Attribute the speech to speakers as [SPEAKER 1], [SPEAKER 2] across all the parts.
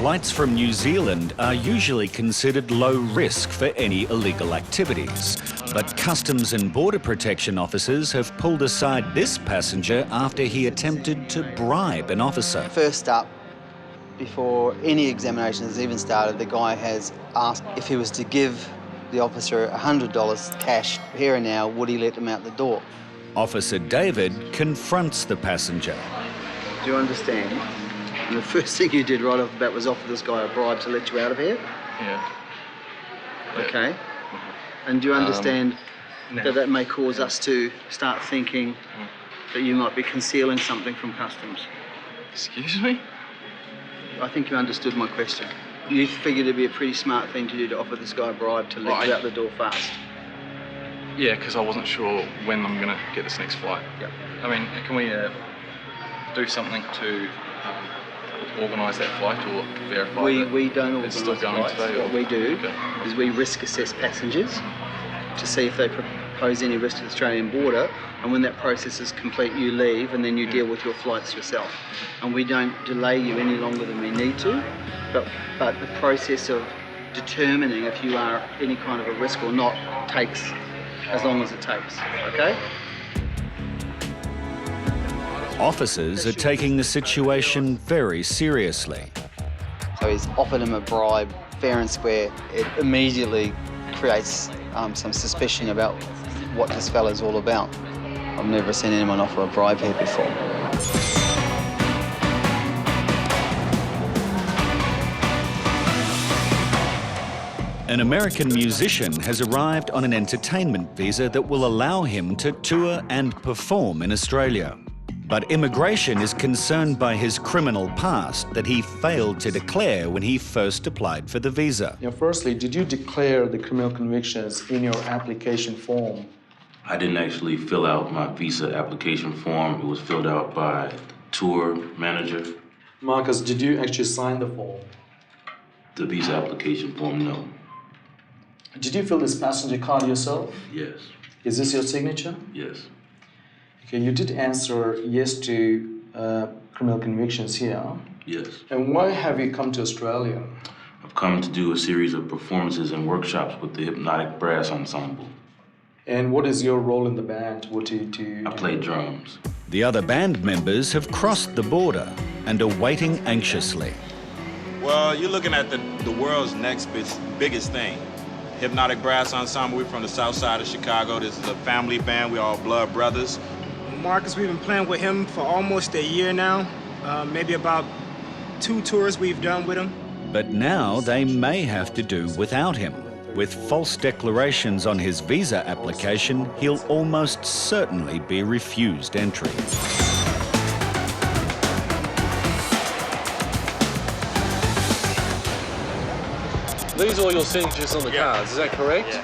[SPEAKER 1] Flights from New Zealand are usually considered low risk for any illegal activities. But Customs and Border Protection officers have pulled aside this passenger after he attempted to bribe an officer.
[SPEAKER 2] First up, before any examination has even started, the guy has asked if he was to give the officer $100 cash here and now, would he let him out the door?
[SPEAKER 1] Officer David confronts the passenger.
[SPEAKER 2] Do you understand? And the first thing you did right off the bat was offer this guy a bribe to let you out of here?
[SPEAKER 3] Yeah.
[SPEAKER 2] Okay. And do you understand that may cause us to start thinking that you might be concealing something from customs?
[SPEAKER 3] Excuse me?
[SPEAKER 2] I think you understood my question. You figured it'd be a pretty smart thing to do to offer this guy a bribe to let you out the door fast.
[SPEAKER 3] Yeah, because I wasn't sure when I'm going to get this next flight.
[SPEAKER 2] Yep.
[SPEAKER 3] I mean, can we do something to organise that flight or verify
[SPEAKER 2] We don't organise
[SPEAKER 3] it's still going
[SPEAKER 2] flights.
[SPEAKER 3] today?
[SPEAKER 2] What we do is we risk assess passengers to see if they pose any risk to the Australian border, and when that process is complete, you leave and then you deal with your flights yourself. And we don't delay you any longer than we need to, but the process of determining if you are any kind of a risk or not takes as long as it takes, okay?
[SPEAKER 1] Officers are taking the situation very seriously.
[SPEAKER 2] So he's offered him a bribe, fair and square. It immediately creates some suspicion about what this fella's all about. I've never seen anyone offer a bribe here before.
[SPEAKER 1] An American musician has arrived on an entertainment visa that will allow him to tour and perform in Australia. But immigration is concerned by his criminal past that he failed to declare when he first applied for the visa.
[SPEAKER 4] Now, firstly, did you declare the criminal convictions in your application form?
[SPEAKER 5] I didn't actually fill out my visa application form. It was filled out by the tour manager.
[SPEAKER 4] Marcus, did you actually sign the form?
[SPEAKER 5] The visa application form, no.
[SPEAKER 4] Did you fill this passenger card yourself?
[SPEAKER 5] Yes.
[SPEAKER 4] Is this your signature?
[SPEAKER 5] Yes.
[SPEAKER 4] Okay, you did answer yes to criminal convictions here.
[SPEAKER 5] Yes.
[SPEAKER 4] And why have you come to Australia?
[SPEAKER 5] I've come to do a series of performances and workshops with the Hypnotic Brass Ensemble.
[SPEAKER 4] And what is your role in the band? What do you do?
[SPEAKER 5] I play drums.
[SPEAKER 1] The other band members have crossed the border and are waiting anxiously.
[SPEAKER 6] Well, you're looking at the world's next biggest thing. Hypnotic Brass Ensemble, we're from the south side of Chicago. This is a family band, we're all blood brothers.
[SPEAKER 7] Marcus, we've been playing with him for almost a year now. Maybe about 2 tours we've done with him.
[SPEAKER 1] But now they may have to do without him. With false declarations on his visa application, he'll almost certainly be refused entry.
[SPEAKER 8] These are all your signatures on the cards, is that correct? Yeah.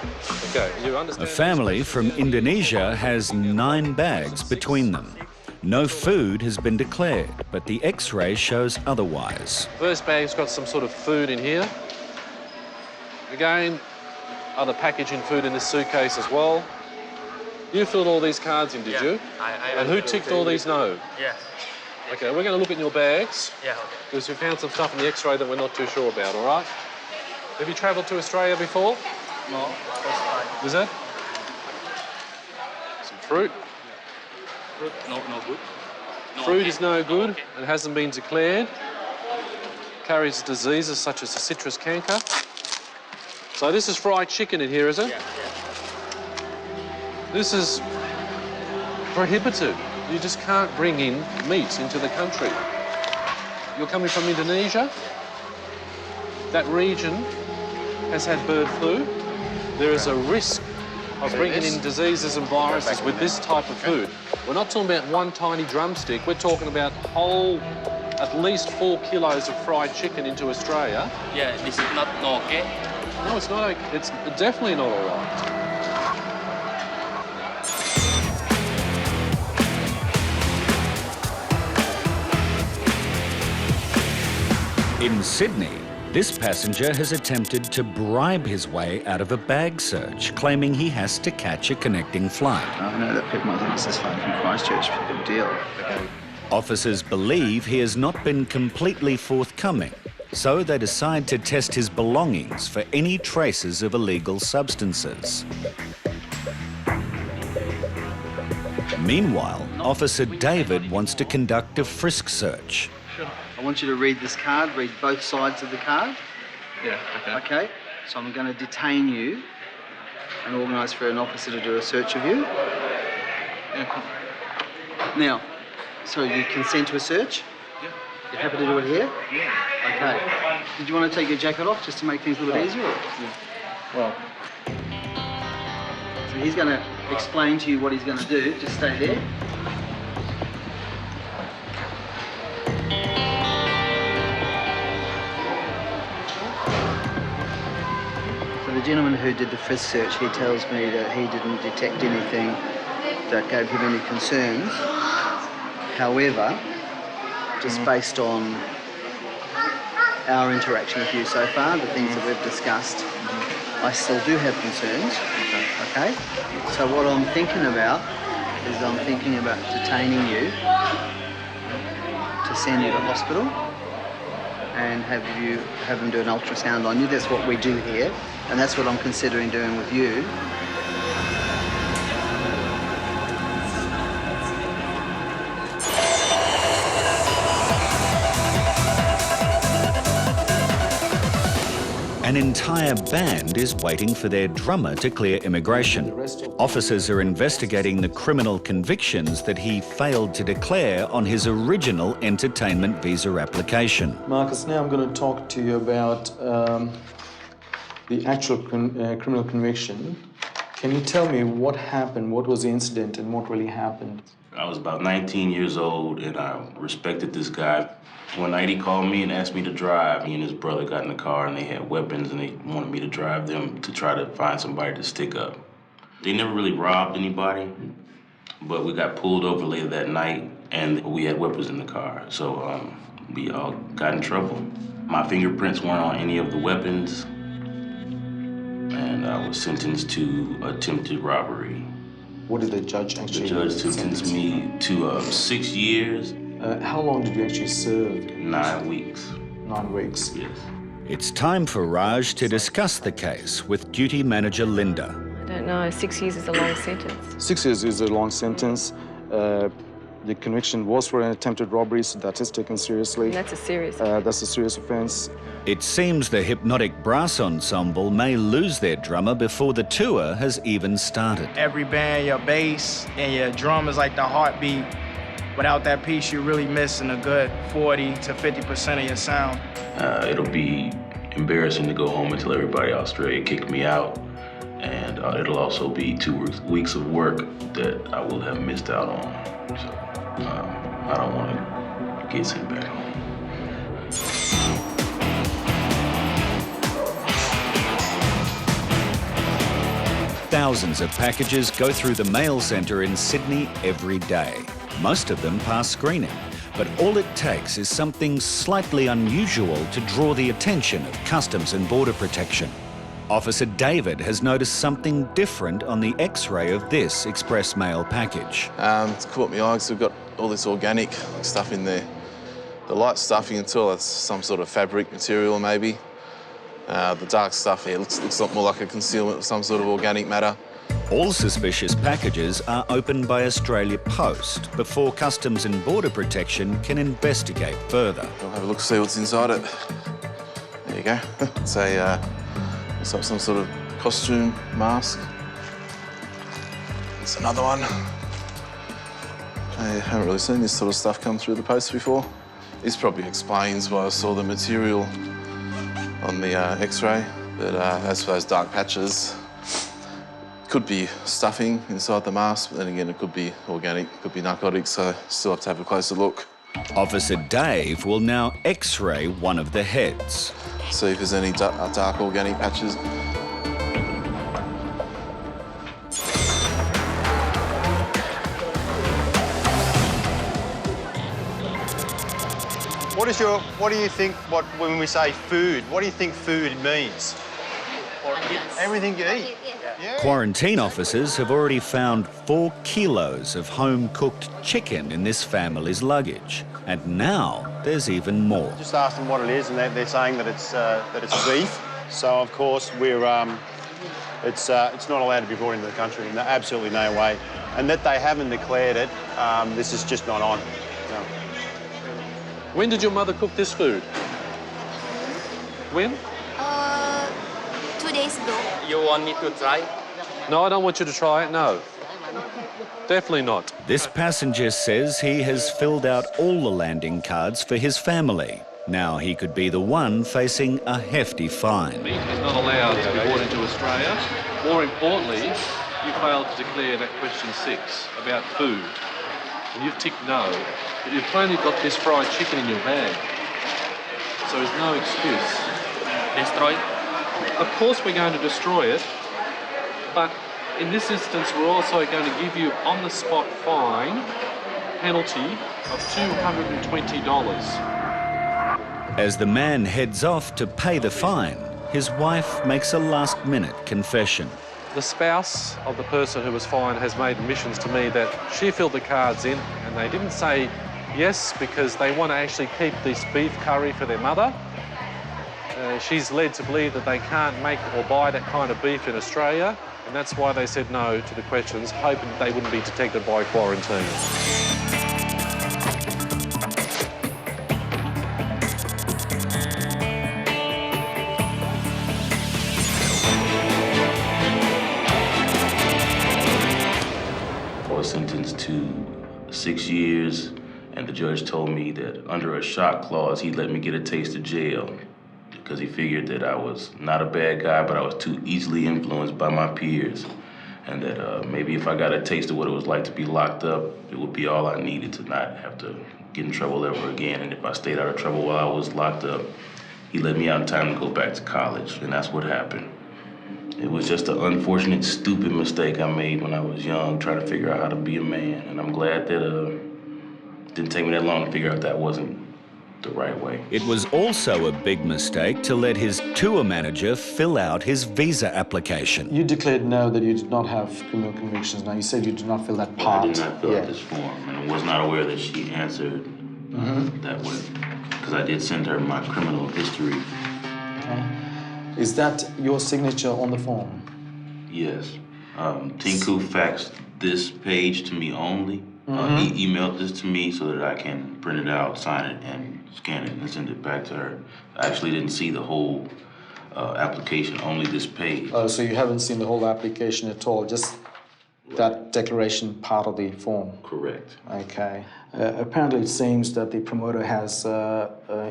[SPEAKER 8] Okay, you understand?
[SPEAKER 1] A family from Indonesia has 9 bags between them. No food has been declared, but the X-ray shows otherwise.
[SPEAKER 8] First bag's got some sort of food in here. Again, other packaging food in this suitcase as well. You filled all these cards in, did you? And who ticked all these no?
[SPEAKER 7] Yes.
[SPEAKER 8] Okay, we're going to look in your bags.
[SPEAKER 7] Yeah, okay.
[SPEAKER 8] Because we found some stuff in the X-ray that we're not too sure about, all right? Have you travelled to Australia before?
[SPEAKER 7] No, first time.
[SPEAKER 8] Is that? Some fruit.
[SPEAKER 7] Fruit, no good. No,
[SPEAKER 8] Fruit
[SPEAKER 7] okay.
[SPEAKER 8] is no good
[SPEAKER 7] Okay.
[SPEAKER 8] and hasn't been declared. Carries diseases such as the citrus canker. So this is fried chicken in here, is it?
[SPEAKER 7] Yeah.
[SPEAKER 8] This is prohibited. You just can't bring in meat into the country. You're coming from Indonesia. That region has had bird flu. There is a risk of bringing in diseases and viruses with this type of food. We're not talking about one tiny drumstick. We're talking about whole, at least 4 kilos of fried chicken into Australia.
[SPEAKER 7] Yeah, this is not okay.
[SPEAKER 8] No, it's not okay. It's definitely not all right.
[SPEAKER 1] In Sydney, this passenger has attempted to bribe his way out of a bag search, claiming he has to catch a connecting flight.
[SPEAKER 2] I know that people might think this is flying from Christchurch, big deal.
[SPEAKER 1] Officers believe he has not been completely forthcoming, So they decide to test his belongings for any traces of illegal substances. Meanwhile, Officer David wants to conduct a frisk search.
[SPEAKER 2] I want you to read this card, read both sides of the card.
[SPEAKER 3] Yeah, okay.
[SPEAKER 2] Okay? So I'm going to detain you and organise for an officer to do a search of you.
[SPEAKER 3] Yeah, cool.
[SPEAKER 2] Now, so you consent to a search?
[SPEAKER 3] Yeah.
[SPEAKER 2] You happy to do it here?
[SPEAKER 3] Yeah.
[SPEAKER 2] Okay. Did you want to take your jacket off just to make things a little bit easier? Or?
[SPEAKER 3] Well,
[SPEAKER 2] So he's going to explain to you what he's going to do. Just stay there. So the gentleman who did the frisk search, he tells me that he didn't detect anything that gave him any concerns. However, just based on our interaction with you so far, the things that we've discussed, I still do have concerns. Okay? So what I'm thinking about is I'm thinking about detaining you to send you to hospital and have them do an ultrasound on you. That's what we do here, and that's what I'm considering doing with you.
[SPEAKER 1] An entire band is waiting for their drummer to clear immigration. Officers are investigating the criminal convictions that he failed to declare on his original entertainment visa application.
[SPEAKER 4] Marcus, now I'm going to talk to you about the actual criminal conviction. Can you tell me what happened, what was the incident, and what really happened?
[SPEAKER 5] I was about 19 years old, and I respected this guy. One night he called me and asked me to drive. He and his brother got in the car, and they had weapons, and they wanted me to drive them to try to find somebody to stick up. They never really robbed anybody, but we got pulled over later that night, and we had weapons in the car, so we all got in trouble. My fingerprints weren't on any of the weapons, and I was sentenced to attempted robbery.
[SPEAKER 4] What did the judge actually
[SPEAKER 5] The judge sentenced me to 6 years.
[SPEAKER 4] How long did you actually serve?
[SPEAKER 5] 9 weeks.
[SPEAKER 4] 9 weeks.
[SPEAKER 5] Yes.
[SPEAKER 1] It's time for Raj to discuss the case with duty manager Linda.
[SPEAKER 9] I don't know, 6 years is a long sentence.
[SPEAKER 10] 6 years is a long sentence. The conviction was for an attempted robbery, so that is taken seriously.
[SPEAKER 9] And that's a serious
[SPEAKER 10] That's a serious offense.
[SPEAKER 1] It seems the Hypnotic Brass Ensemble may lose their drummer before the tour has even started.
[SPEAKER 7] Every band, your bass and your drum is like the heartbeat. Without that piece, you're really missing a good 40 to 50% of your sound.
[SPEAKER 5] It'll be embarrassing to go home and tell everybody Australia kicked me out. And it'll also be 2 weeks of work that I will have missed out on. So I don't want to get sent back home.
[SPEAKER 1] Thousands of packages go through the mail centre in Sydney every day. Most of them pass screening, but all it takes is something slightly unusual to draw the attention of Customs and Border Protection. Officer David has noticed something different on the X-ray of this express mail package.
[SPEAKER 11] It's caught my eye because we've got all this organic stuff in there. The light stuff, you can tell that's some sort of fabric material maybe. The dark stuff here looks a lot more like a concealment of some sort of organic matter.
[SPEAKER 1] All suspicious packages are opened by Australia Post before Customs and Border Protection can investigate further.
[SPEAKER 11] I'll have a look, see what's inside it. There you go. It's looks like some sort of costume mask. It's another one. I haven't really seen this sort of stuff come through the post before. This probably explains why I saw the material on the X-ray. But as for those dark patches, could be stuffing inside the mask, but then again, it could be organic, could be narcotics, so still have to have a closer look.
[SPEAKER 1] Officer Dave will now X-ray one of the heads.
[SPEAKER 11] See if there's any dark organic patches.
[SPEAKER 12] What do you think when we say food, what do you think food means? Everything you eat. Yeah.
[SPEAKER 1] Quarantine officers have already found 4 kilos of home-cooked chicken in this family's luggage. And now there's even more.
[SPEAKER 12] Just asked them what it is, and they're saying that it's beef. So of course it's not allowed to be brought into the country in absolutely no way, and that they haven't declared it. This is just not on. No.
[SPEAKER 8] When did your mother cook this food? When?
[SPEAKER 13] 2 days ago.
[SPEAKER 14] You want me to try?
[SPEAKER 8] No, I don't want you to try it, no. Definitely not.
[SPEAKER 1] This passenger says he has filled out all the landing cards for his family. Now he could be the one facing a hefty fine.
[SPEAKER 8] Meat is not allowed to be brought into Australia. More importantly, you failed to declare that question 6 about food. And you've ticked no, but you've only got this fried chicken in your bag. So there's no excuse.
[SPEAKER 14] Destroy?
[SPEAKER 8] Of course we're going to destroy it, but in this instance we're also going to give you on-the-spot fine, penalty of $220.
[SPEAKER 1] As the man heads off to pay the fine, his wife makes a last-minute confession.
[SPEAKER 8] The spouse of the person who was fined has made admissions to me that she filled the cards in and they didn't say yes because they want to actually keep this beef curry for their mother. She's led to believe that they can't make or buy that kind of beef in Australia, and that's why they said no to the questions, hoping that they wouldn't be detected by quarantine.
[SPEAKER 5] I was sentenced to 6 years, and the judge told me that under a shock clause, he'd let me get a taste of jail because he figured that I was not a bad guy, but I was too easily influenced by my peers, and that maybe if I got a taste of what it was like to be locked up, it would be all I needed to not have to get in trouble ever again. And if I stayed out of trouble while I was locked up, he let me out in time to go back to college, and that's what happened. It was just an unfortunate, stupid mistake I made when I was young, trying to figure out how to be a man. And I'm glad that it didn't take me that long to figure out that wasn't the right way.
[SPEAKER 1] It was also a big mistake to let his tour manager fill out his visa application.
[SPEAKER 4] You declared no, that you did not have criminal convictions. Now, you said you did not fill that part.
[SPEAKER 5] I did not fill out this form, and I was not aware that she answered that way, because I did send her my criminal history.
[SPEAKER 4] Okay. Is that your signature on the form?
[SPEAKER 5] Yes. Tinku faxed this page to me only. He emailed this to me so that I can print it out, sign it, and scan it and send it back to her. I actually didn't see the whole application, only this page.
[SPEAKER 4] So you haven't seen the whole application at all, just that declaration part of the form?
[SPEAKER 5] Correct.
[SPEAKER 4] Okay. Apparently it seems that the promoter has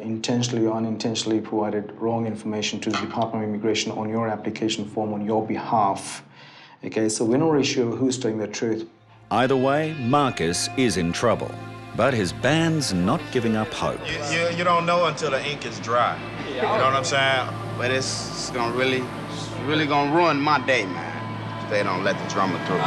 [SPEAKER 4] intentionally or unintentionally provided wrong information to the Department of Immigration on your application form on your behalf. Okay, so we're not really sure who's telling the truth.
[SPEAKER 1] Either way, Marcus is in trouble, but his band's not giving up hope.
[SPEAKER 6] You don't know until the ink is dry. You know what I'm saying?
[SPEAKER 15] But it's gonna really gonna ruin my day, man. If they don't let the drummer through.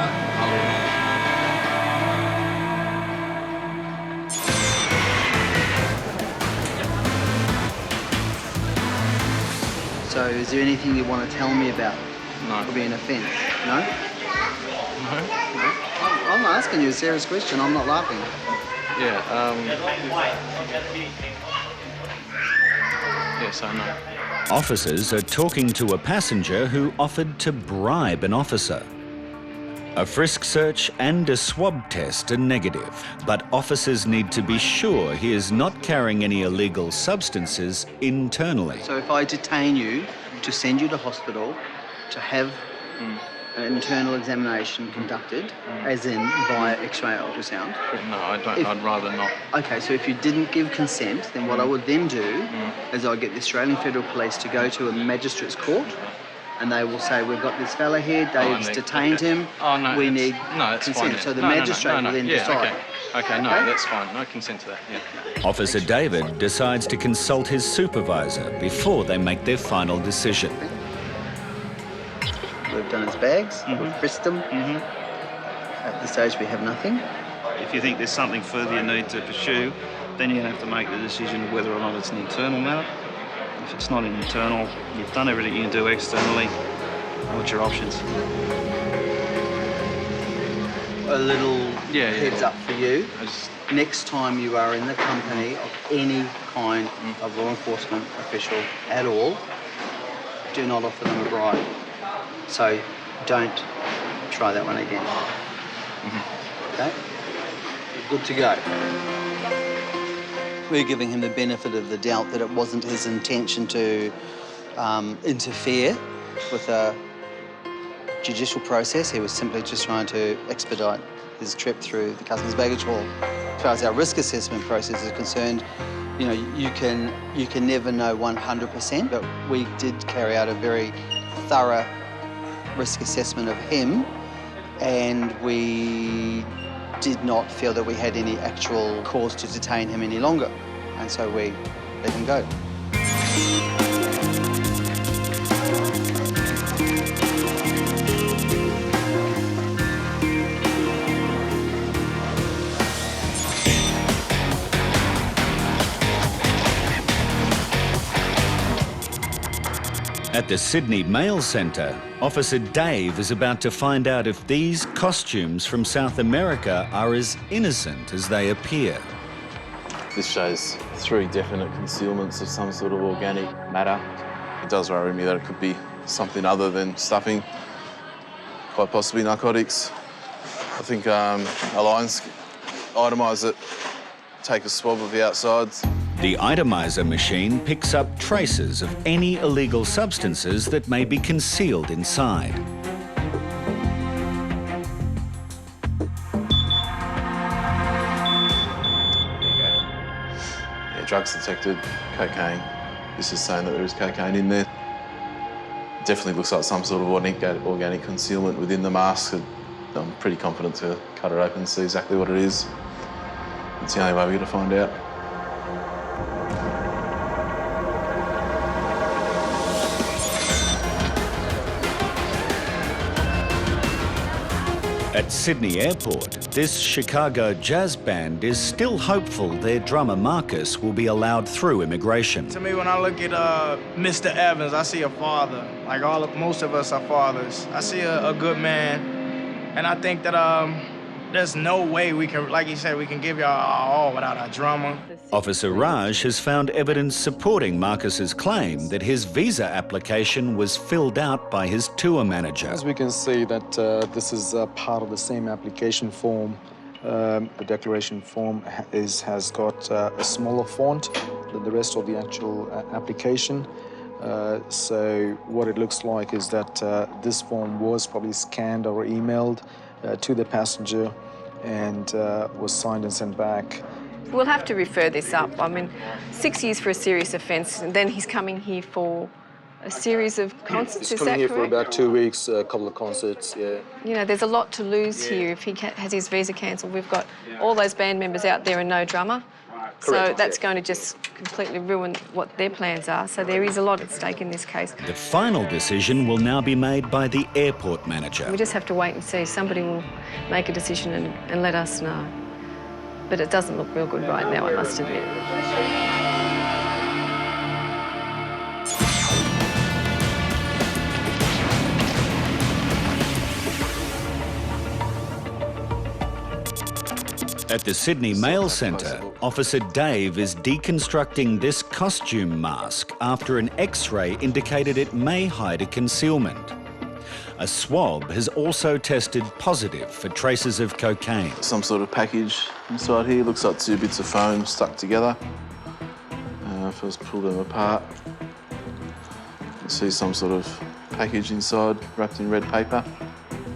[SPEAKER 2] So is there anything you want to tell me about?
[SPEAKER 3] No.
[SPEAKER 2] Could be an offence? No?
[SPEAKER 3] No.
[SPEAKER 2] No? I'm asking you a serious question. I'm not laughing.
[SPEAKER 3] Yeah, yes, I know.
[SPEAKER 1] Officers are talking to a passenger who offered to bribe an officer. A frisk search and a swab test are negative, but officers need to be sure he is not carrying any illegal substances internally.
[SPEAKER 2] So if I detain you to send you to hospital to have an internal examination conducted, as in via X-ray ultrasound.
[SPEAKER 3] No, I don't. I'd rather not.
[SPEAKER 2] Okay, so if you didn't give consent, then what I would then do is I'd get the Australian Federal Police to go to a magistrate's court, and they will say, we've got this fella here, Dave's detained him,
[SPEAKER 3] we
[SPEAKER 2] need
[SPEAKER 3] it's
[SPEAKER 2] consent.
[SPEAKER 3] fine.
[SPEAKER 2] So the magistrate will then decide.
[SPEAKER 3] Okay, no, that's fine. No consent to that, yeah.
[SPEAKER 1] Officer David decides to consult his supervisor before they make their final decision.
[SPEAKER 2] We've done his bags, we've frisked them. At this stage, we have nothing.
[SPEAKER 16] If you think there's something further you need to pursue, then you're going to have to make the decision of whether or not it's an internal matter. If it's not internal, you've done everything you can do externally. What's your options?
[SPEAKER 2] a little heads up for you. Next time you are in the company of any kind of law enforcement official at all, do not offer them a bribe. So don't try that one again. Okay? Good to go. We're giving him the benefit of the doubt that it wasn't his intention to interfere with a judicial process. He was simply just trying to expedite his trip through the customs baggage hall. As far as our risk assessment process is concerned, you know, you can never know 100%, but we did carry out a very thorough risk assessment of him, and we did not feel that we had any actual cause to detain him any longer, and so we let him go.
[SPEAKER 1] At the Sydney Mail Centre, Officer Dave is about to find out if these costumes from South America are as innocent as they appear.
[SPEAKER 11] This shows 3 definite concealments of some sort of organic matter. It does worry me that it could be something other than stuffing, quite possibly narcotics. I think Alliance itemise it, take a swab of the outsides.
[SPEAKER 1] The itomizer machine picks up traces of any illegal substances that may be concealed inside.
[SPEAKER 11] Drugs detected, cocaine. This is saying that there is cocaine in there. Definitely looks like some sort of organic concealment within the mask. I'm pretty confident to cut it open and see exactly what it is. It's the only way we're going to find out.
[SPEAKER 1] At Sydney Airport, this Chicago jazz band is still hopeful their drummer Marcus will be allowed through immigration.
[SPEAKER 7] To me, when I look at Mr. Evans, I see a father. Like most of us are fathers. I see a good man, and I think that there's no way we can, like you said, we can give y'all our all without our drummer.
[SPEAKER 1] Officer Raj has found evidence supporting Marcus's claim that his visa application was filled out by his tour manager.
[SPEAKER 4] As we can see that this is part of the same application form. The declaration form has got a smaller font than the rest of the actual application. So what it looks like is that this form was probably scanned or emailed to the passenger and was signed and sent back.
[SPEAKER 9] We'll have to refer this up. I mean, 6 years for a serious offence, and then he's coming here for a series of concerts,
[SPEAKER 4] He's coming here for about 2 weeks, a couple of concerts, yeah.
[SPEAKER 9] You know, there's a lot to lose here if he has his visa cancelled. We've got all those band members out there and no drummer.
[SPEAKER 4] Correct,
[SPEAKER 9] so that's going to just completely ruin what their plans are. So there is a lot at stake in this case.
[SPEAKER 1] The final decision will now be made by the airport manager.
[SPEAKER 9] We just have to wait and see. Somebody will make a decision and let us know. But it doesn't look real good right now, I must admit.
[SPEAKER 1] At the Sydney Mail Centre, Officer Dave is deconstructing this costume mask after an X-ray indicated it may hide a concealment. A swab has also tested positive for traces of cocaine.
[SPEAKER 11] Some sort of package inside here. Looks like 2 bits of foam stuck together. First pull them apart. You can see some sort of package inside wrapped in red paper.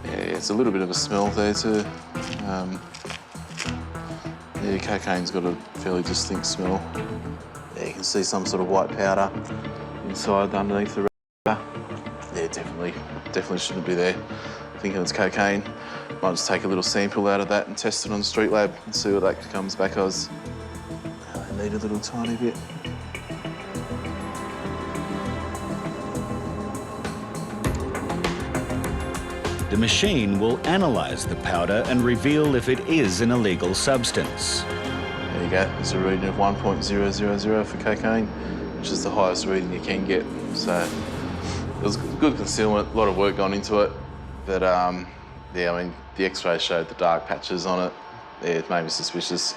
[SPEAKER 11] Yeah, it's a little bit of a smell there too. Yeah, cocaine's got a fairly distinct smell. Yeah, you can see some sort of white powder inside underneath the wrapper. Yeah, definitely shouldn't be there. Thinking it's cocaine. Might just take a little sample out of that and test it on the street lab and see what that comes back as. I need a little tiny bit.
[SPEAKER 1] The machine will analyse the powder and reveal if it is an illegal substance.
[SPEAKER 11] There you go, there's a reading of 1.000 for cocaine, which is the highest reading you can get. So it was good concealment, a lot of work gone into it. But yeah, I mean, The X-ray showed the dark patches on it. It made me suspicious.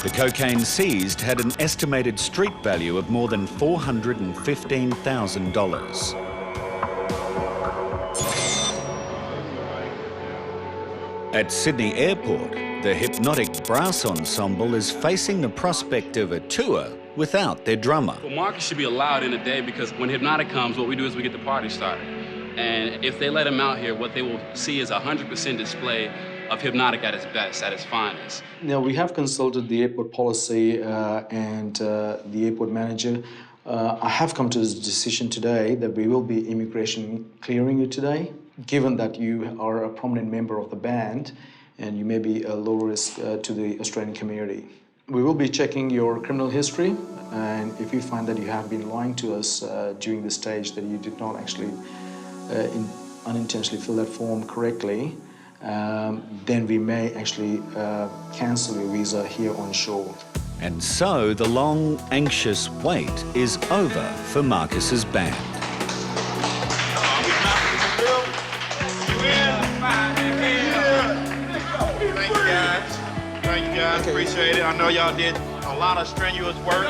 [SPEAKER 1] The cocaine seized had an estimated street value of more than $415,000. At Sydney Airport, the hypnotic brass ensemble is facing the prospect of a tour without their drummer.
[SPEAKER 17] Well, Marcus should be allowed in today because when Hypnotic comes, what we do is we get the party started. And if they let him out here, what they will see is a 100% display of Hypnotic at its best, at its finest.
[SPEAKER 4] Now, we have consulted the airport policy and the airport manager. I have come to this decision today that we will be immigration clearing you today, given that you are a prominent member of the band and you may be a low risk to the Australian community. We will be checking your criminal history, and if we find that you have been lying to us during the stage that you did not actually unintentionally fill that form correctly, then we may actually cancel your visa here on shore.
[SPEAKER 1] And so the long, anxious wait is over for Marcus's band.
[SPEAKER 6] Thank you guys, appreciate it. I know y'all did a lot of strenuous work.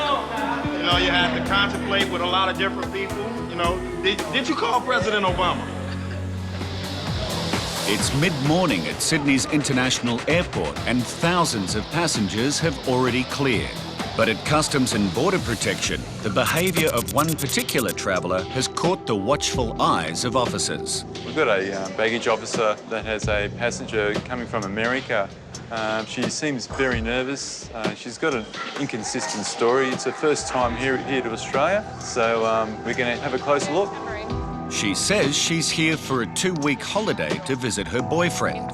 [SPEAKER 6] You know, you had to contemplate with a lot of different people. You know, did you call President Obama?
[SPEAKER 1] It's mid-morning at Sydney's International Airport and thousands of passengers have already cleared. But at Customs and Border Protection, the behaviour of one particular traveller has caught the watchful eyes of officers.
[SPEAKER 18] We've got a baggage officer that has a passenger coming from America. She seems very nervous. She's got an inconsistent story. It's her first time here to Australia, so we're going to have a closer look.
[SPEAKER 1] She says she's here for a 2-week holiday to visit her boyfriend.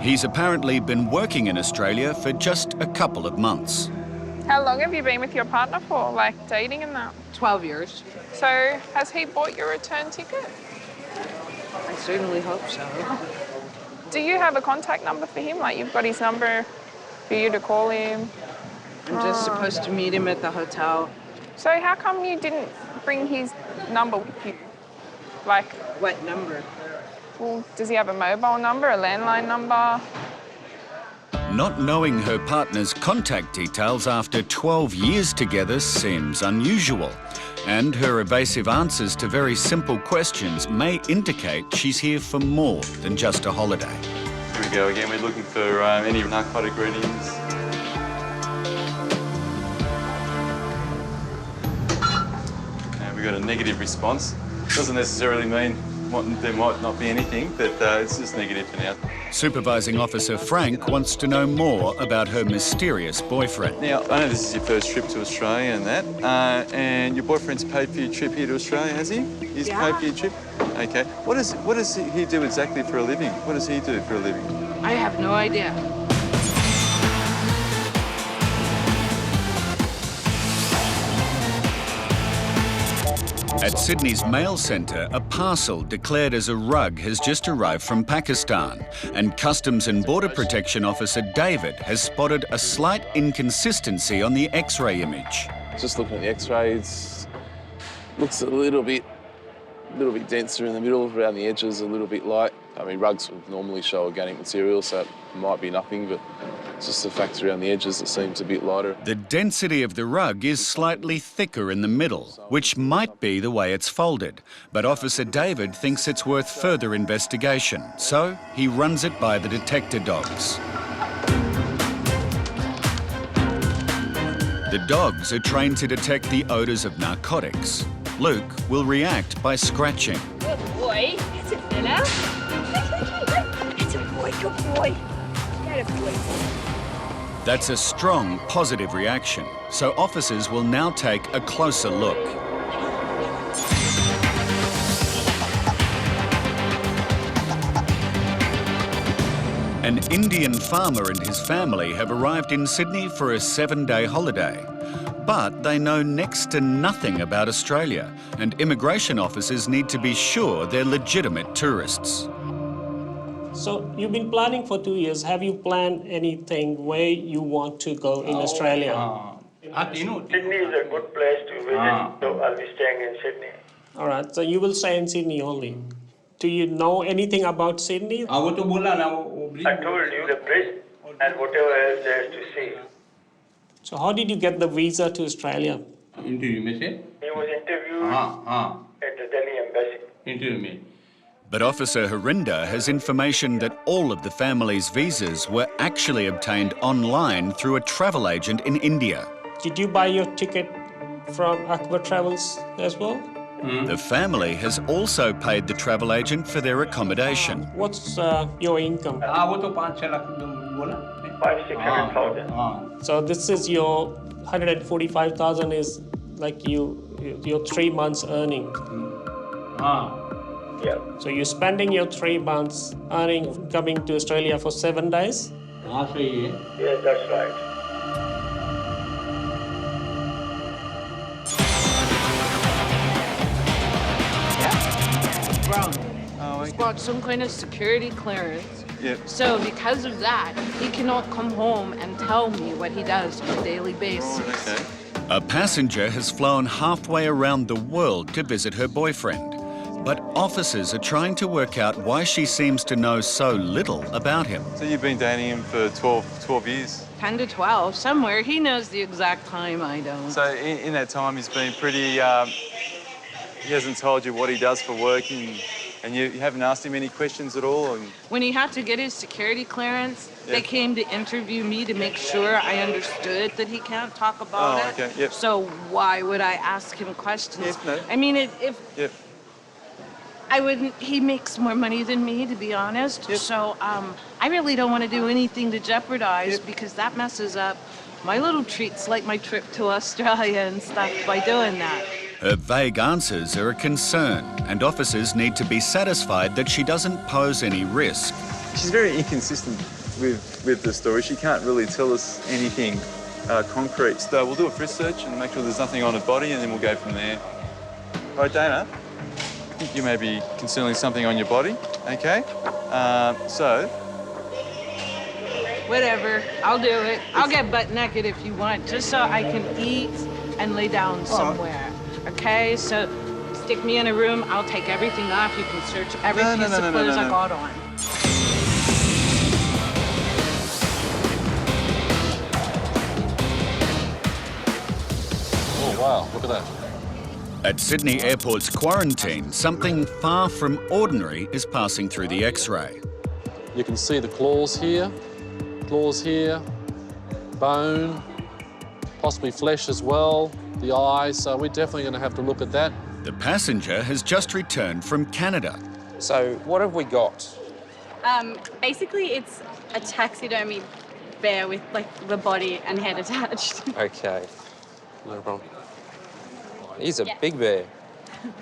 [SPEAKER 1] He's apparently been working in Australia for just a couple of months.
[SPEAKER 19] How long have you been with your partner for, like dating and that?
[SPEAKER 20] 12 years.
[SPEAKER 19] So has he bought your return ticket?
[SPEAKER 20] I certainly hope so.
[SPEAKER 19] Do you have a contact number for him? Like you've got his number for you to call him?
[SPEAKER 20] I'm just supposed to meet him at the hotel.
[SPEAKER 19] So how come you didn't bring his number with you? Like...
[SPEAKER 20] What number?
[SPEAKER 19] Well, does he have a mobile number, a landline number?
[SPEAKER 1] Not knowing her partner's contact details after 12 years together seems unusual, and her evasive answers to very simple questions may indicate she's here for more than just a holiday.
[SPEAKER 18] Here we go again. We're looking for any narcotic readings. And we got a negative response. Doesn't necessarily mean there might not be anything, but it's just negative for now.
[SPEAKER 1] Supervising Officer Frank wants to know more about her mysterious boyfriend.
[SPEAKER 18] Now, I know this is your first trip to Australia and that, and your boyfriend's paid for your trip here to Australia, has he? He's paid for your trip? Okay. What does he do exactly for a living? What does he do for a living?
[SPEAKER 20] I have no idea.
[SPEAKER 1] At Sydney's mail centre, a parcel declared as a rug has just arrived from Pakistan, and Customs and Border Protection Officer David has spotted a slight inconsistency on the X-ray image.
[SPEAKER 11] Just looking at the X-ray, it looks a little bit denser in the middle, around the edges, a little bit light. I mean, rugs would normally show organic material, so it might be nothing, but it's just the facts around the edges that seems a bit lighter.
[SPEAKER 1] The density of the rug is slightly thicker in the middle, which might be the way it's folded. But Officer David thinks it's worth further investigation, so he runs it by the detector dogs. The dogs are trained to detect the odours of narcotics. Luke will react by scratching.
[SPEAKER 21] Good boy. It's a fella. It's a boy. Good boy. Get a boy.
[SPEAKER 1] That's a strong, positive reaction, so officers will now take a closer look. An Indian farmer and his family have arrived in Sydney for a 7-day holiday. But they know next to nothing about Australia, and immigration officers need to be sure they're legitimate tourists.
[SPEAKER 22] So you've been planning for 2 years. Have you planned anything where you want to go in Australia?
[SPEAKER 23] Sydney is a good place to visit, so I'll be staying in Sydney.
[SPEAKER 22] All right, so you will stay in Sydney only. Do you know anything about Sydney?
[SPEAKER 23] I told you the place and whatever else there is to see.
[SPEAKER 22] So how did you get the visa to Australia?
[SPEAKER 23] Interview me say? He was interviewed at the Delhi embassy. Interview me.
[SPEAKER 1] But Officer Harinder has information that all of the family's visas were actually obtained online through a travel agent in India.
[SPEAKER 22] Did you buy your ticket from Aqua Travels as well?
[SPEAKER 1] The family has also paid the travel agent for their accommodation.
[SPEAKER 22] What's your income?
[SPEAKER 23] वो तो 5-6 लाख बोला 500,000.
[SPEAKER 22] So this is your 145,000 is like your 3 months earning.
[SPEAKER 23] Yeah.
[SPEAKER 22] So you're spending your 3 months earning coming to Australia for 7 days?
[SPEAKER 23] Yes, that's right.
[SPEAKER 20] Brown. He's got some kind of security clearance.
[SPEAKER 18] Yep.
[SPEAKER 20] So because of that, he cannot come home and tell me what he does on a daily basis.
[SPEAKER 18] Okay.
[SPEAKER 1] A passenger has flown halfway around the world to visit her boyfriend. But officers are trying to work out why she seems to know so little about him.
[SPEAKER 18] So you've been dating him for 12 years?
[SPEAKER 20] 10 to 12, somewhere. He knows the exact time, I don't.
[SPEAKER 18] So in that time, he's been pretty... he hasn't told you what he does for work, and you haven't asked him any questions at all?
[SPEAKER 20] When he had to get his security clearance, they came to interview me to make sure I understood that he can't talk about it.
[SPEAKER 18] Okay, yep.
[SPEAKER 20] So why would I ask him questions?
[SPEAKER 18] Yes, no.
[SPEAKER 20] I mean, if
[SPEAKER 18] Yep.
[SPEAKER 20] I wouldn't, he makes more money than me, to be honest.
[SPEAKER 18] Yep.
[SPEAKER 20] So I really don't want to do anything to jeopardize because that messes up my little treats like my trip to Australia and stuff by doing that.
[SPEAKER 1] Her vague answers are a concern, and officers need to be satisfied that she doesn't pose any risk.
[SPEAKER 18] She's very inconsistent with the story. She can't really tell us anything concrete. So we'll do a frisk search and make sure there's nothing on her body, and then we'll go from there. All right, Dana, I think you may be concealing something on your body, okay? So...
[SPEAKER 20] Whatever, I'll do it. I'll get butt naked if you want, just so I can eat and lay down somewhere. Okay, so stick me in a room, I'll take everything off. You can search every piece of clothes I got on.
[SPEAKER 8] Oh, wow, look at that.
[SPEAKER 1] At Sydney Airport's quarantine, something far from ordinary is passing through the X-ray.
[SPEAKER 8] You can see the claws here, bone, possibly flesh as well, the eyes, so we're definitely going to have to look at that.
[SPEAKER 1] The passenger has just returned from Canada.
[SPEAKER 10] So what have we got?
[SPEAKER 12] Basically, it's a taxidermied bear with like the body and head attached.
[SPEAKER 10] Okay, no problem. He's a big bear.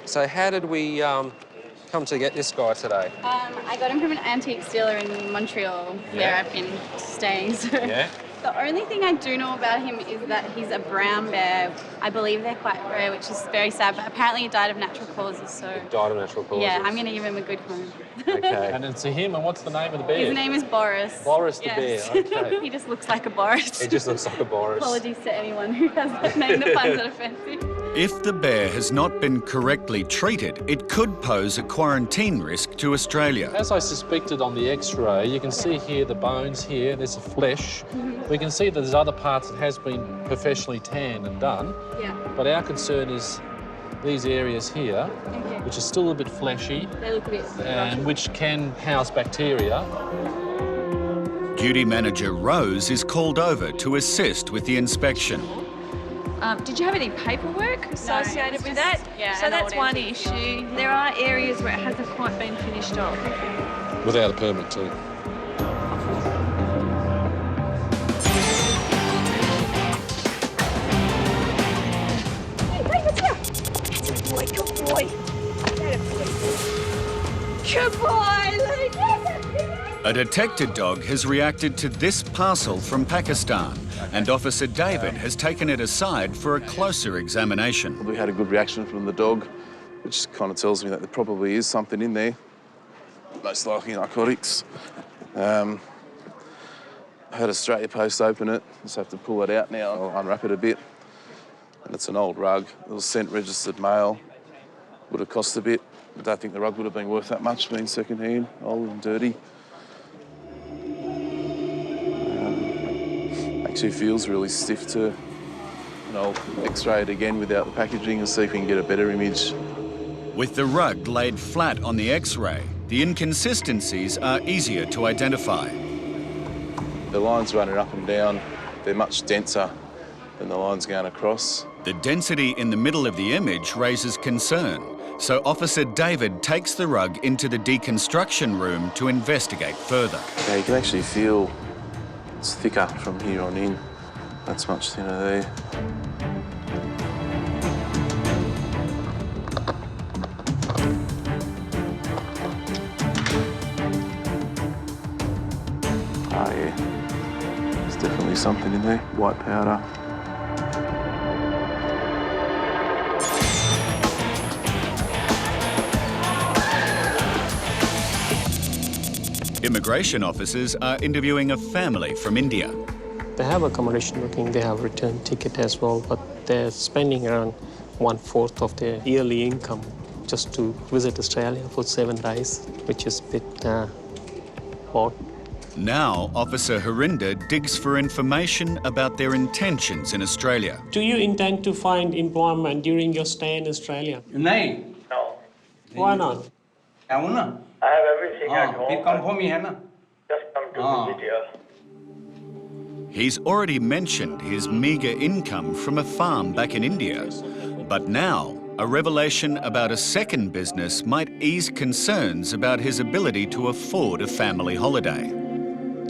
[SPEAKER 10] So how did we come to get this guy today?
[SPEAKER 12] I got him from an antique dealer in Montreal, where I've been staying. So.
[SPEAKER 10] Yeah.
[SPEAKER 12] The only thing I do know about him is that he's a brown bear. I believe they're quite rare, which is very sad, but apparently he died of natural causes, so...
[SPEAKER 10] Died of natural causes?
[SPEAKER 12] Yeah, I'm going to give him a good home.
[SPEAKER 8] Okay. And it's him, and what's the name of the bear?
[SPEAKER 12] His name is Boris.
[SPEAKER 8] Boris the bear, okay.
[SPEAKER 12] He just looks like a Boris.
[SPEAKER 10] He just looks like a Boris.
[SPEAKER 12] Apologies to anyone who has that name that finds it offensive.
[SPEAKER 1] If the bear has not been correctly treated, it could pose a quarantine risk to Australia.
[SPEAKER 8] As I suspected on the X-ray, you can see here the bones here, there's the flesh. We can see that there's other parts that has been professionally tanned and done.
[SPEAKER 12] Yeah.
[SPEAKER 8] But our concern is these areas here, which are still a bit fleshy.
[SPEAKER 12] They look a bit
[SPEAKER 8] and which can house bacteria.
[SPEAKER 1] Duty manager Rose is called over to assist with the inspection.
[SPEAKER 13] Did you have any paperwork associated with that?
[SPEAKER 12] Yeah,
[SPEAKER 13] so that's one issue. There are areas where it hasn't quite been finished off.
[SPEAKER 8] Without a permit too.
[SPEAKER 21] Good boy. Good boy, Luke.
[SPEAKER 1] A detected dog has reacted to this parcel from Pakistan, and Officer David has taken it aside for a closer examination.
[SPEAKER 11] We had a good reaction from the dog, which kind of tells me that there probably is something in there, most likely narcotics. I had Australia Post open it. Just have to pull it out now. I'll unwrap it a bit. And it's an old rug. It was sent registered mail. Would have cost a bit. I don't think the rug would have been worth that much, being second-hand, old and dirty. Actually feels really stiff too. And I'll X-ray it again without the packaging and see if we can get a better image.
[SPEAKER 1] With the rug laid flat on the X-ray, the inconsistencies are easier to identify.
[SPEAKER 11] The lines running up and down, they're much denser than the lines going across.
[SPEAKER 1] The density in the middle of the image raises concern, so Officer David takes the rug into the deconstruction room to investigate further.
[SPEAKER 11] Yeah, you can actually feel it's thicker from here on in. That's much thinner there. Oh yeah, there's definitely something in there, white powder.
[SPEAKER 1] Immigration officers are interviewing a family from India.
[SPEAKER 22] They have accommodation booking, they have return ticket as well, but they're spending around 1/4 of their yearly income just to visit Australia for 7 days, which is a bit odd.
[SPEAKER 1] Now, Officer Harinder digs for information about their intentions in Australia.
[SPEAKER 22] Do you intend to find employment during your stay in Australia?
[SPEAKER 23] No.
[SPEAKER 22] Why not?
[SPEAKER 23] I have everything at home. Just come to visit here.
[SPEAKER 1] He's already mentioned his meagre income from a farm back in India, but now a revelation about a second business might ease concerns about his ability to afford a family holiday.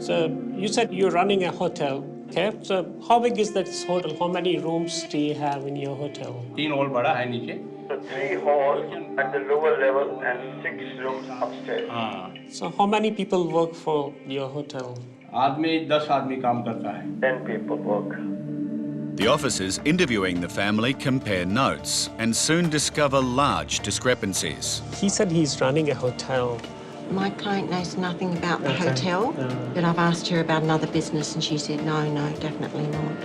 [SPEAKER 22] So you said you're running a hotel, okay? So how big is that hotel? How many rooms do you have in your hotel?
[SPEAKER 23] 3 hall bada hai niche. So 3 halls at the lower level and 6 rooms upstairs.
[SPEAKER 22] So how many people work for your hotel?
[SPEAKER 23] 10 आदमी काम करता है. 10 people work.
[SPEAKER 1] The officers interviewing the family compare notes and soon discover large discrepancies.
[SPEAKER 22] He said he's running a hotel.
[SPEAKER 5] My client knows nothing about the hotel, but I've asked her about another business and she said, no, definitely not.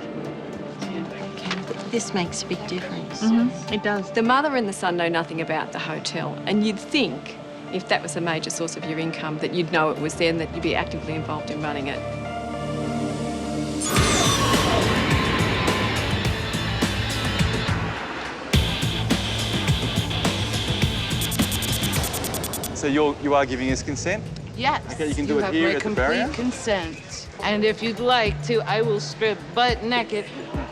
[SPEAKER 5] This makes a big difference.
[SPEAKER 9] It does. The mother and the son know nothing about the hotel, and you'd think if that was a major source of your income that you'd know it was there and that you'd be actively involved in running it.
[SPEAKER 18] So you are giving us consent?
[SPEAKER 20] Yes.
[SPEAKER 18] Okay, you can do it here at the barrier?
[SPEAKER 20] You have my complete consent. And if you'd like to, I will strip butt naked,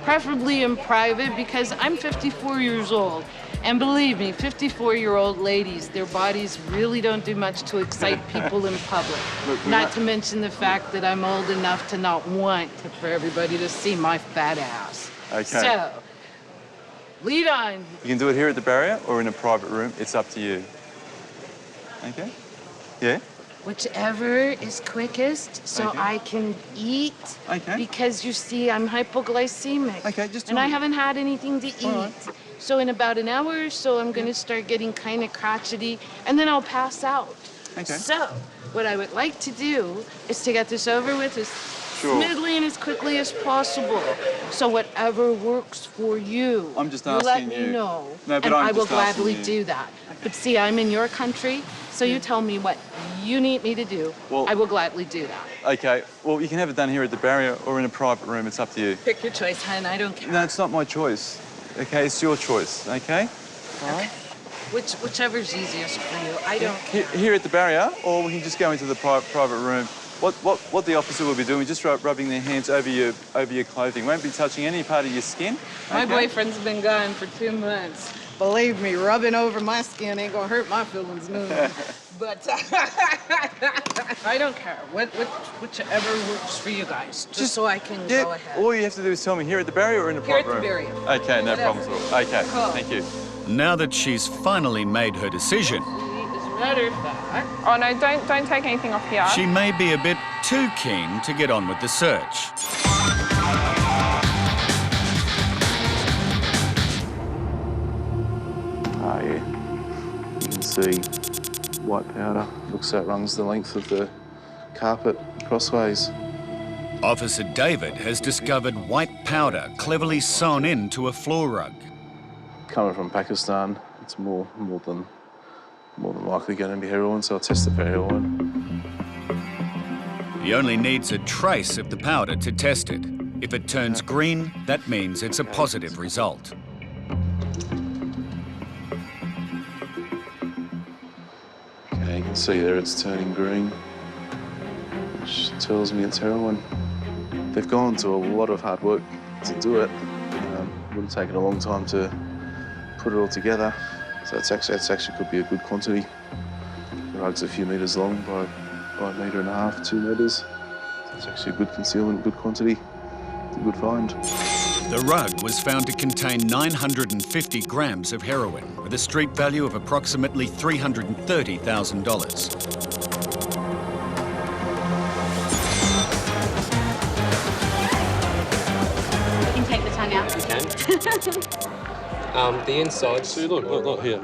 [SPEAKER 20] preferably in private, because I'm 54 years old. And believe me, 54-year-old ladies, their bodies really don't do much to excite people in public. Not to mention the fact that I'm old enough to not want for everybody to see my fat ass.
[SPEAKER 18] Okay.
[SPEAKER 20] So, lead on.
[SPEAKER 18] You can do it here at the barrier or in a private room. It's up to you. Okay? Yeah?
[SPEAKER 20] Whichever is quickest, so I can eat.
[SPEAKER 18] Okay.
[SPEAKER 20] Because you see, I'm hypoglycemic.
[SPEAKER 18] Okay, just
[SPEAKER 20] and I haven't had anything to eat.
[SPEAKER 18] Right.
[SPEAKER 20] So in about an hour or so, I'm going to start getting kind of crotchety, and then I'll pass out.
[SPEAKER 18] Okay.
[SPEAKER 20] So what I would like to do is to get this over with as smoothly and as quickly as possible. So whatever works for you,
[SPEAKER 18] I'm just
[SPEAKER 20] you
[SPEAKER 18] asking
[SPEAKER 20] let me know,
[SPEAKER 18] No, but
[SPEAKER 20] and
[SPEAKER 18] I'm
[SPEAKER 20] I will
[SPEAKER 18] just asking
[SPEAKER 20] gladly
[SPEAKER 18] you.
[SPEAKER 20] do that. But see, I'm in your country, so you tell me what you need me to do.
[SPEAKER 18] Well-
[SPEAKER 20] I will gladly do that.
[SPEAKER 18] Okay, well, you can have it done here at the barrier or in a private room. It's up to you.
[SPEAKER 20] Pick your choice, hon. I don't care.
[SPEAKER 18] No, it's not my choice. Okay, it's your choice, okay? All right.
[SPEAKER 20] Whichever's easiest for you. I don't care.
[SPEAKER 18] Here at the barrier, or we can just go into the private room. What the officer will be doing is just rubbing their hands over your clothing. Won't be touching any part of your skin.
[SPEAKER 20] My
[SPEAKER 18] okay?
[SPEAKER 20] boyfriend's been gone for 2 months. Believe me, rubbing over my skin ain't gonna hurt my feelings none. But I don't care. Whichever works for you guys, just so I can go ahead.
[SPEAKER 18] All you have to do is tell me here at the barrier or in a
[SPEAKER 20] Here at
[SPEAKER 18] private
[SPEAKER 20] the
[SPEAKER 18] room.
[SPEAKER 20] barrier.
[SPEAKER 18] Okay, no problem at all. Okay,
[SPEAKER 20] Cool.
[SPEAKER 18] thank you.
[SPEAKER 1] Now that she's finally made her decision,
[SPEAKER 20] As a matter of fact,
[SPEAKER 19] Oh no, don't take anything off here.
[SPEAKER 1] she may be a bit too keen to get on with the search.
[SPEAKER 11] Oh yeah, you can see white powder. Looks like it runs the length of the carpet crossways.
[SPEAKER 1] Officer David has discovered white powder cleverly sewn into a floor rug.
[SPEAKER 11] Coming from Pakistan, it's more than more than likely going to be heroin, so I'll test it for heroin.
[SPEAKER 1] He only needs a trace of the powder to test it. If it turns green, that means it's a positive result.
[SPEAKER 11] Okay, you can see there it's turning green, which tells me it's heroin. They've gone to a lot of hard work to do it. Would have taken a long time to put it all together. So that's actually could be a good quantity. The rug's a few metres long by a metre and a half, 2 metres. So it's actually a good concealment, good quantity. It's a good find.
[SPEAKER 1] The rug was found to contain 950 grams of heroin with a street value of approximately $330,000.
[SPEAKER 12] Take the tongue out.
[SPEAKER 10] You can. The inside. See, look here.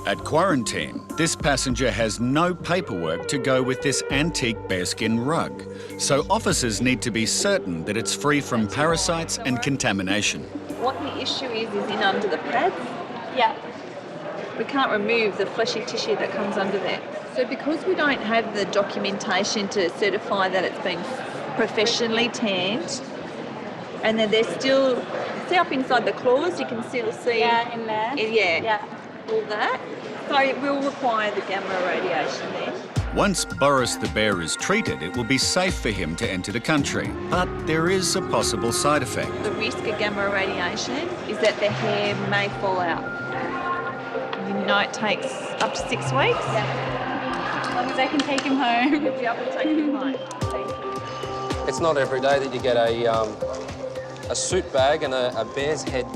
[SPEAKER 1] At quarantine, this passenger has no paperwork to go with this antique bearskin rug, so officers need to be certain that it's free from parasites and contamination.
[SPEAKER 13] What the issue is in under the pads.
[SPEAKER 12] Yeah.
[SPEAKER 13] We can't remove the fleshy tissue that comes under there. So because we don't have the documentation to certify that it's been professionally tanned, and then there's still, see up inside the claws, you can still see.
[SPEAKER 12] Yeah, in there.
[SPEAKER 13] Yeah. All that. So it will require the gamma radiation there.
[SPEAKER 1] Once Boris the bear is treated, it will be safe for him to enter the country. But there is a possible side effect.
[SPEAKER 13] The risk of gamma radiation is that the hair may fall out. You know it takes up to 6 weeks.
[SPEAKER 12] Yeah. As long as I can take him home.
[SPEAKER 13] You'll be able to take him home. Thank you.
[SPEAKER 10] It's not every day that you get a suit bag and a bear's head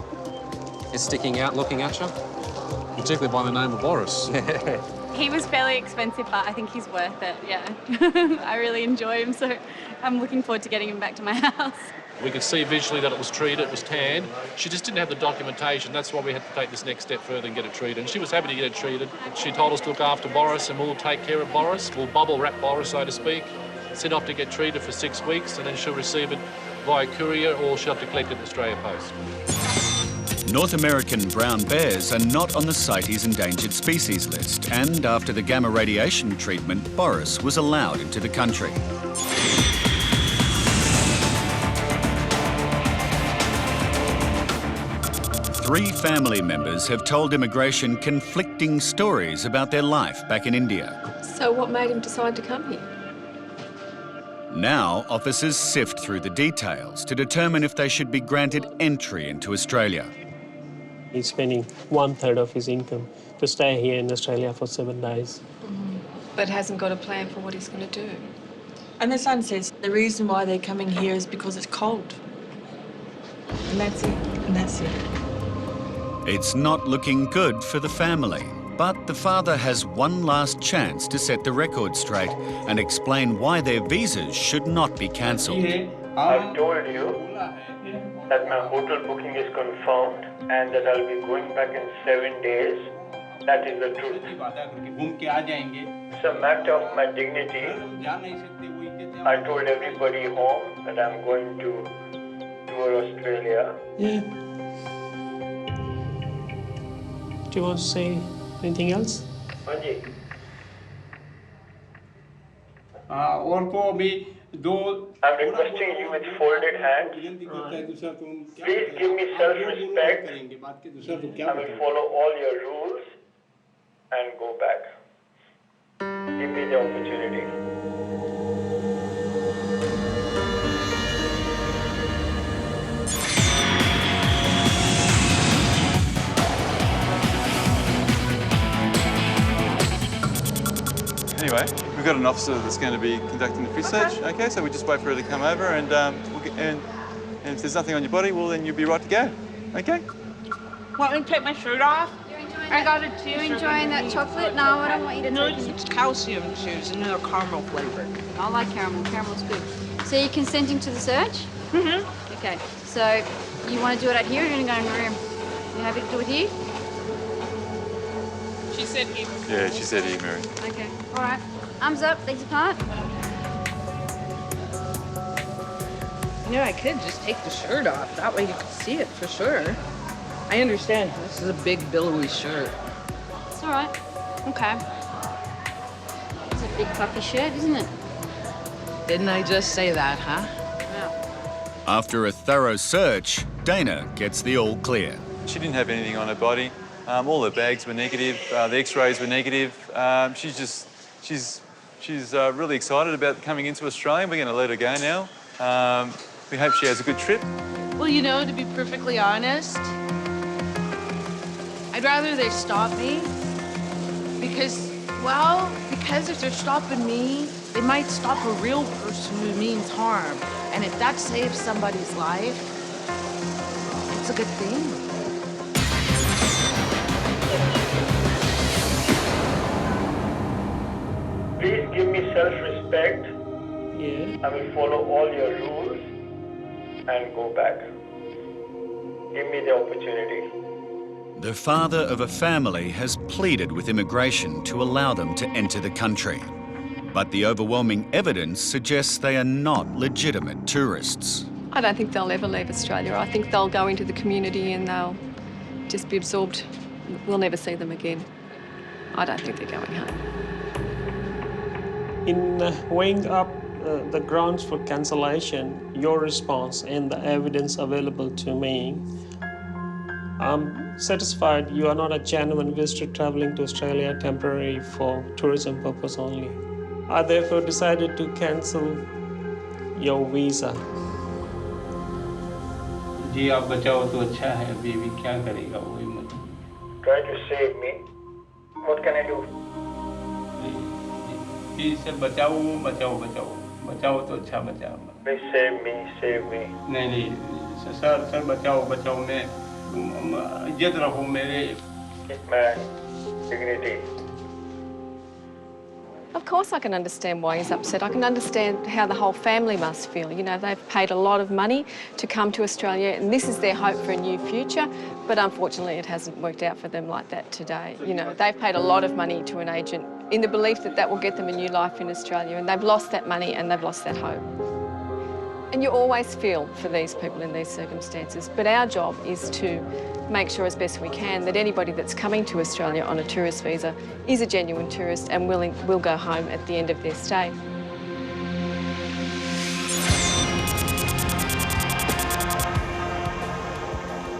[SPEAKER 10] is sticking out looking at you.
[SPEAKER 8] Particularly by the name of Boris.
[SPEAKER 12] He was fairly expensive, but I think he's worth it, yeah. I really enjoy him, so I'm looking forward to getting him back to my house.
[SPEAKER 8] We could see visually that it was treated, it was tanned. She just didn't have the documentation. That's why we had to take this next step further and get it treated. And she was happy to get it treated. She told us to look after Boris and we'll take care of Boris. We'll bubble wrap Boris, so to speak, send off to get treated for 6 weeks, and then she'll receive it via courier or she'll have to collect it at Australia Post.
[SPEAKER 1] North American brown bears are not on the CITES endangered species list, and after the gamma radiation treatment, Boris was allowed into the country. Three family members have told immigration conflicting stories about their life back in India.
[SPEAKER 9] So what made him decide to come here?
[SPEAKER 1] Now, officers sift through the details to determine if they should be granted entry into Australia.
[SPEAKER 22] He's spending 1/3 of his income to stay here in Australia for 7 days.
[SPEAKER 9] But hasn't got a plan for what he's going to do.
[SPEAKER 3] And the son says the reason why they're coming here is because it's cold. And that's it. And that's it.
[SPEAKER 1] It's not looking good for the family, but the father has one last chance to set the record straight and explain why their visas should not be cancelled.
[SPEAKER 14] I've told you that my hotel booking is confirmed and that I'll be going back in 7 days. That is the truth. It's a matter of my dignity. I told everybody home that I'm going to tour Australia.
[SPEAKER 22] Yeah. Do you want to say anything else?
[SPEAKER 14] Anji. I'm requesting you with folded hands. Please give me self-respect. I will follow all your rules and go back. Give me the opportunity.
[SPEAKER 18] Anyway, we've got an officer that's going to be conducting the Frisk search. Okay, so we just wait for her to come over, and and if there's nothing on your body, well, then you'll be right to go. Okay?
[SPEAKER 20] Want me to take my shirt off?
[SPEAKER 12] I got a You enjoying that chocolate? No, I don't want you to
[SPEAKER 20] No,
[SPEAKER 12] take it.
[SPEAKER 20] it's calcium chews and they're caramel flavored.
[SPEAKER 12] I like caramel. Caramel's good. So you're consenting to the search?
[SPEAKER 20] Mm-hmm.
[SPEAKER 12] Okay. So you want to do it out here or you're going to go in the room? You happy to do it here?
[SPEAKER 20] She said he.
[SPEAKER 18] Yeah, she said he, Mary.
[SPEAKER 12] Okay. All right. Arms up, legs apart.
[SPEAKER 20] You know, I could just take the shirt off. That way you can see it for sure. I understand. This is a big, billowy shirt.
[SPEAKER 12] It's all right.
[SPEAKER 21] Okay. It's a big puffy shirt, isn't it?
[SPEAKER 20] Didn't I just say that, huh?
[SPEAKER 1] After a thorough search, Dana gets the all clear.
[SPEAKER 18] She didn't have anything on her body. All her bags were negative. The X-rays were negative. She's really excited about coming into Australia. We're going to let her go now. We hope she has a good trip.
[SPEAKER 20] Well, you know, to be perfectly honest, I'd rather they stop me because if they're stopping me, they might stop a real person who means harm. And if that saves somebody's life, it's a good thing.
[SPEAKER 14] Please give me self-respect.
[SPEAKER 20] Yeah.
[SPEAKER 14] I will follow all your rules and go back. Give me the opportunity.
[SPEAKER 1] The father of a family has pleaded with immigration to allow them to enter the country. But the overwhelming evidence suggests they are not legitimate tourists.
[SPEAKER 9] I don't think they'll ever leave Australia. I think they'll go into the community and they'll just be absorbed. We'll never see them again. I don't think they're going home.
[SPEAKER 22] In weighing up the grounds for cancellation, your response and the evidence available to me, I'm satisfied you are not a genuine visitor traveling to Australia temporarily for tourism purpose only. I therefore decided to cancel your visa.
[SPEAKER 23] जी आप बचाओ तो अच्छा है अभी भी क्या करेगा वही मत
[SPEAKER 14] Try to save me. What can I do?
[SPEAKER 23] जी सर बचाओ बचाओ बचाओ बचाओ तो अच्छा बचाओ
[SPEAKER 14] Please save me, save me.
[SPEAKER 23] नहीं सर बचाओ बचाओ मैं इज्जत रखो मेरे
[SPEAKER 14] Keep my dignity.
[SPEAKER 9] Of course I can understand why he's upset. I can understand how the whole family must feel. You know, they've paid a lot of money to come to Australia and this is their hope for a new future, but unfortunately it hasn't worked out for them like that today. You know, they've paid a lot of money to an agent in the belief that that will get them a new life in Australia, and they've lost that money and they've lost that hope. And you always feel for these people in these circumstances, but our job is to make sure as best we can that anybody that's coming to Australia on a tourist visa is a genuine tourist and will go home at the end of their stay.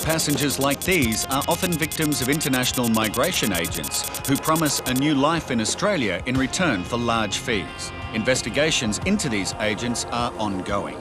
[SPEAKER 1] Passengers like these are often victims of international migration agents who promise a new life in Australia in return for large fees. Investigations into these agents are ongoing.